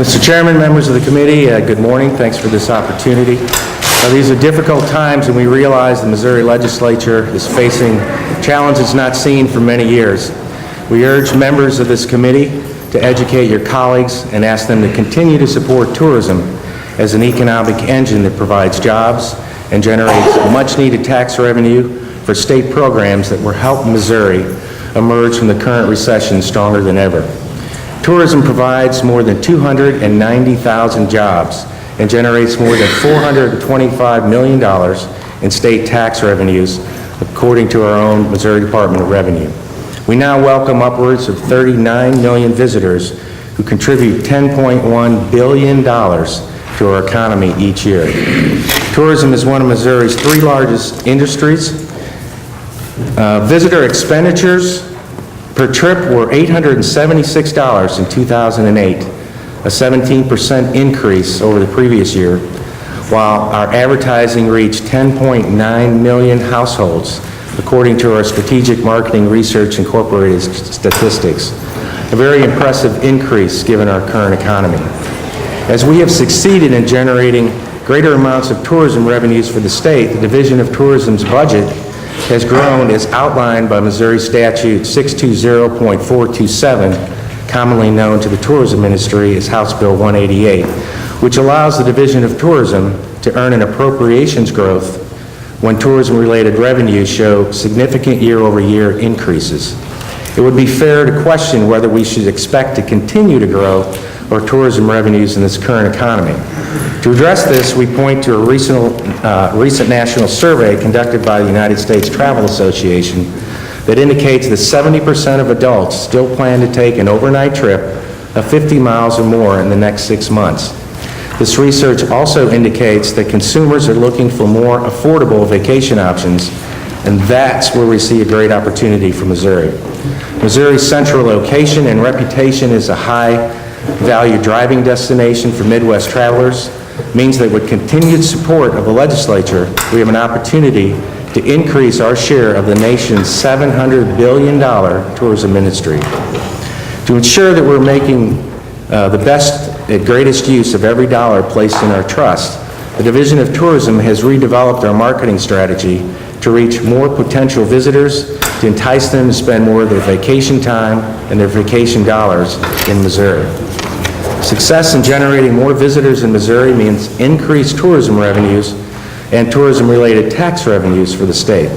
Mr. Chairman, members of the committee, good morning. Thanks for this opportunity. These are difficult times, and we realize the Missouri legislature is facing challenges not seen for many years. We urge members of this committee to educate your colleagues and ask them to continue to support tourism as an economic engine that provides jobs and generates much-needed tax revenue for state programs that will help Missouri emerge from the current recession stronger than ever. Tourism provides more than 290,000 jobs and generates more than $425 million in state tax revenues, according to our own Missouri Department of Revenue. We now welcome upwards of 39 million visitors who contribute $10.1 billion to our economy each year. Tourism is one of Missouri's three largest industries. Visitor expenditures per trip were $876 in 2008, a 17% increase over the previous year, while our advertising reached 10.9 million households, according to our Strategic Marketing Research Incorporated statistics, a very impressive increase given our current economy. As we have succeeded in generating greater amounts of tourism revenues for the state, the Division of Tourism's budget has grown as outlined by Missouri Statute 620.427, commonly known to the tourism industry as House Bill 188, which allows the Division of Tourism to earn an appropriations growth when tourism-related revenues show significant year-over-year increases. It would be fair to question whether we should expect to continue to grow our tourism revenues in this current economy. To address this, we point to a recent national survey conducted by the United States Travel Association that indicates that 70% of adults still plan to take an overnight trip of 50 miles or more in the next 6 months. This research also indicates that consumers are looking for more affordable vacation options, and that's where we see a great opportunity for Missouri. Missouri's central location and reputation as a high-value driving destination for Midwest travelers means that with continued support of the legislature, we have an opportunity to increase our share of the nation's $700 billion tourism industry. To ensure that we're making the best and greatest use of every dollar placed in our trust, the Division of Tourism has redeveloped our marketing strategy to reach more potential visitors, to entice them to spend more of their vacation time and their vacation dollars in Missouri. Success in generating more visitors in Missouri means increased tourism revenues and tourism-related tax revenues for the state.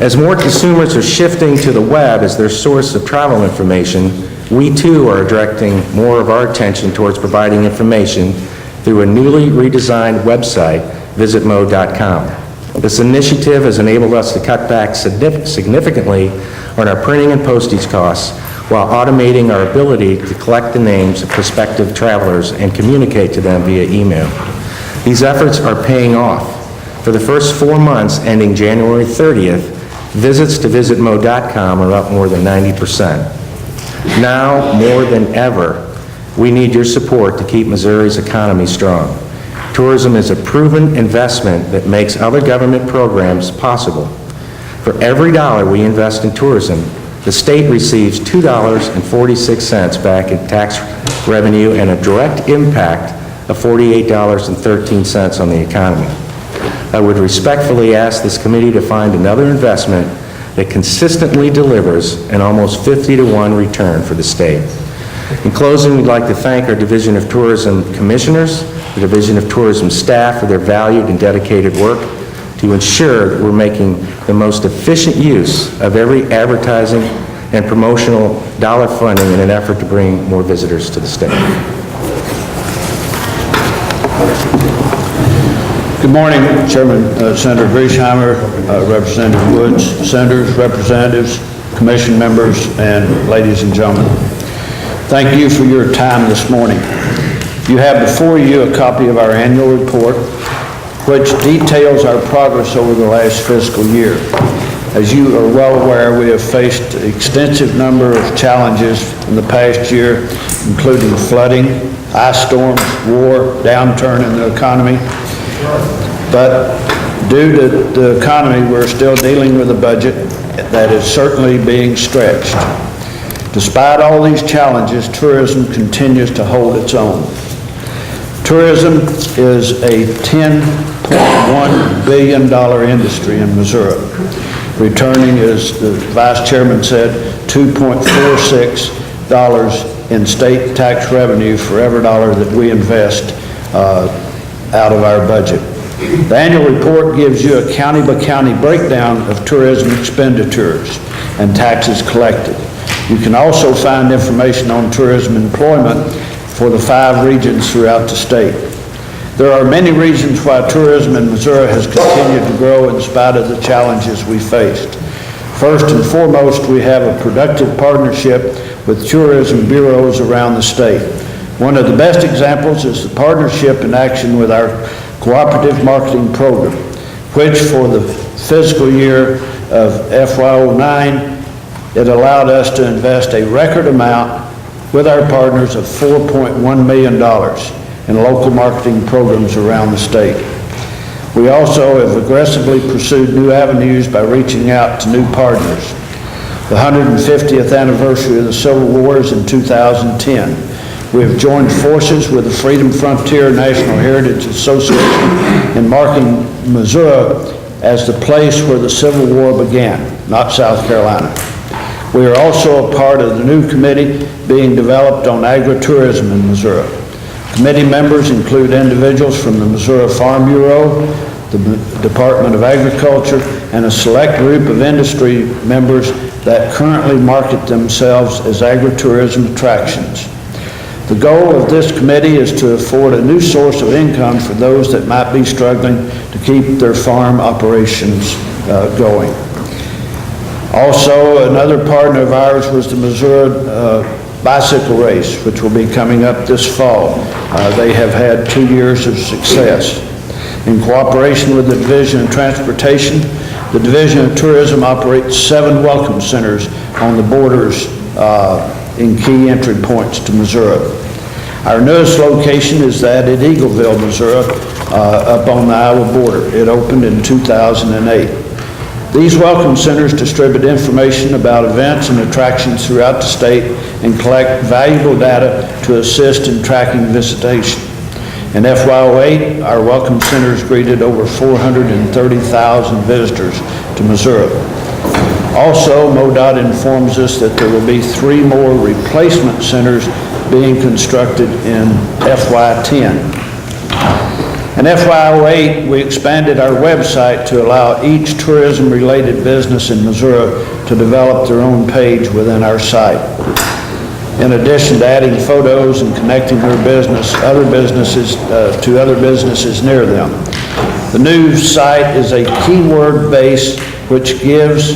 As more consumers are shifting to the web as their source of travel information, we too are directing more of our attention towards providing information through a newly redesigned website, visitmo.com. This initiative has enabled us to cut back significantly on our printing and postage costs while automating our ability to collect the names of prospective travelers and communicate to them via email. These efforts are paying off. For the first 4 months ending January 30th, visits to visitmo.com are up more than 90%. Now, more than ever, we need your support to keep Missouri's economy strong. Tourism is a proven investment that makes other government programs possible. For every dollar we invest in tourism, the state receives $2.46 back in tax revenue and a direct impact of $48.13 on the economy. I would respectfully ask this committee to find another investment that consistently delivers an almost 50-to-1 return for the state. In closing, we'd like to thank our Division of Tourism commissioners, the Division of Tourism staff for their valued and dedicated work to ensure that we're making the most efficient use of every advertising and promotional dollar funding in an effort to bring more visitors to the state. Good morning, Chairman Senator Griesheimer, Representative Woods, Senators, Representatives, Commission members, and ladies and gentlemen. Thank you for your time this morning. You have before you a copy of our annual report, which details our progress over the last fiscal year. As you are well aware, we have faced an extensive number of challenges in the past year, including flooding, ice storms, war, downturn in the economy. But due to the economy, we're still dealing with a budget that is certainly being stretched. Despite all these challenges, tourism continues to hold its own. Tourism is a $10.1 billion industry in Missouri, returning, as the Vice Chairman said, $2.46 in state tax revenue for every dollar that we invest out of our budget. The annual report gives you a county-by-county breakdown of tourism expenditures and taxes collected. You can also find information on tourism employment for the 5 regions throughout the state. There are many reasons why tourism in Missouri has continued to grow in spite of the challenges we faced. First and foremost, we have a productive partnership with tourism bureaus around the state. One of the best examples is the partnership in action with our cooperative marketing program, which for the fiscal year of FY09, it allowed us to invest a record amount with our partners of $4.1 million in local marketing programs around the state. We also have aggressively pursued new avenues by reaching out to new partners. The 150th anniversary of the Civil War is in 2010. We have joined forces with the Freedom Frontier National Heritage Association in marking Missouri as the place where the Civil War began, not South Carolina. We are also a part of the new committee being developed on agritourism in Missouri. Committee members include individuals from the Missouri Farm Bureau, the Department of Agriculture, and a select group of industry members that currently market themselves as agritourism attractions. The goal of this committee is to afford a new source of income for those that might be struggling to keep their farm operations going. Also, another partner of ours was the Missouri bicycle race, which will be coming up this fall. They have had 2 years of success. In cooperation with the Division of Transportation, the Division of Tourism operates 7 welcome centers on the borders in key entry points to Missouri. Our newest location is that at Eagleville, Missouri, up on the Iowa border. It opened in 2008. These welcome centers distribute information about events and attractions throughout the state and collect valuable data to assist in tracking visitation. In FY08, our welcome centers greeted over 430,000 visitors to Missouri. Also, MoDOT informs us that there will be 3 more replacement centers being constructed in FY10. In FY08, we expanded our website to allow each tourism-related business in Missouri to develop their own page within our site. In addition to adding photos and connecting their business, other businesses to other businesses near them. The new site is a keyword base which gives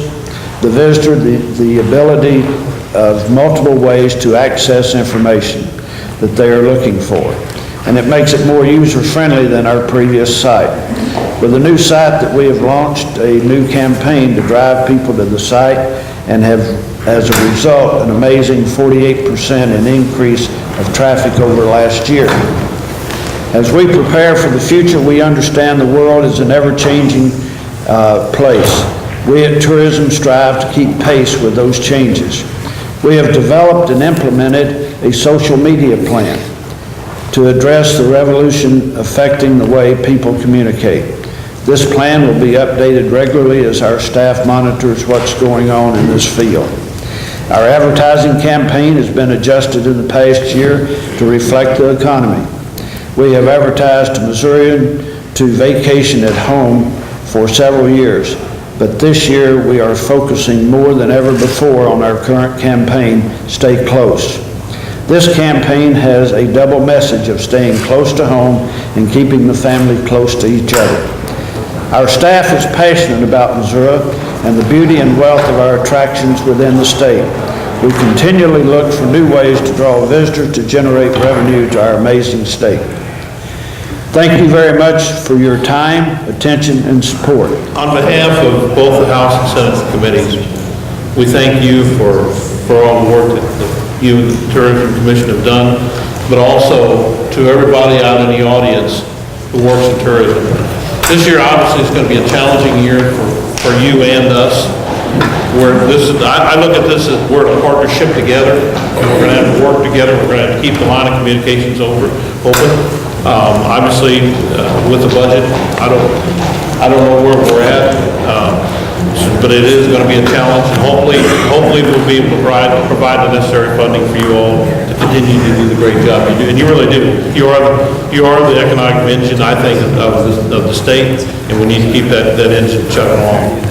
the visitor the ability of multiple ways to access information that they are looking for. And it makes it more user-friendly than our previous site. With the new site that we have launched a new campaign to drive people to the site and have, as a result, an amazing 48% in increase of traffic over last year. As we prepare for the future, we understand the world is an ever-changing place. We at Tourism strive to keep pace with those changes. We have developed and implemented a social media plan to address the revolution affecting the way people communicate. This plan will be updated regularly as our staff monitors what's going on in this field. Our advertising campaign has been adjusted in the past year to reflect the economy. We have advertised to Missourian to vacation at home for several years, but this year we are focusing more than ever before on our current campaign, Stay Close. This campaign has a double message of staying close to home and keeping the family close to each other. Our staff is passionate about Missouri and the beauty and wealth of our attractions within the state. We continually look for new ways to draw visitors to generate revenue to our amazing state. Thank you very much for your time, attention, and support. On behalf of both the House and Senate committees, we thank you for all the work that you and the Tourism Commission have done, but also to everybody out in the audience who works in tourism. This year obviously is going to be a challenging year for you and us. I look at this as we're in a partnership together, and we're gonna have to work together, we're gonna have to keep the line of communications open. Obviously, with the budget, I don't know where we're at, but it is gonna be a challenge, and hopefully we'll be able to provide the necessary funding for you all to continue to do the great job you do, and you really do. You are the economic engine, I think, of the state, and we need to keep that engine chugging along.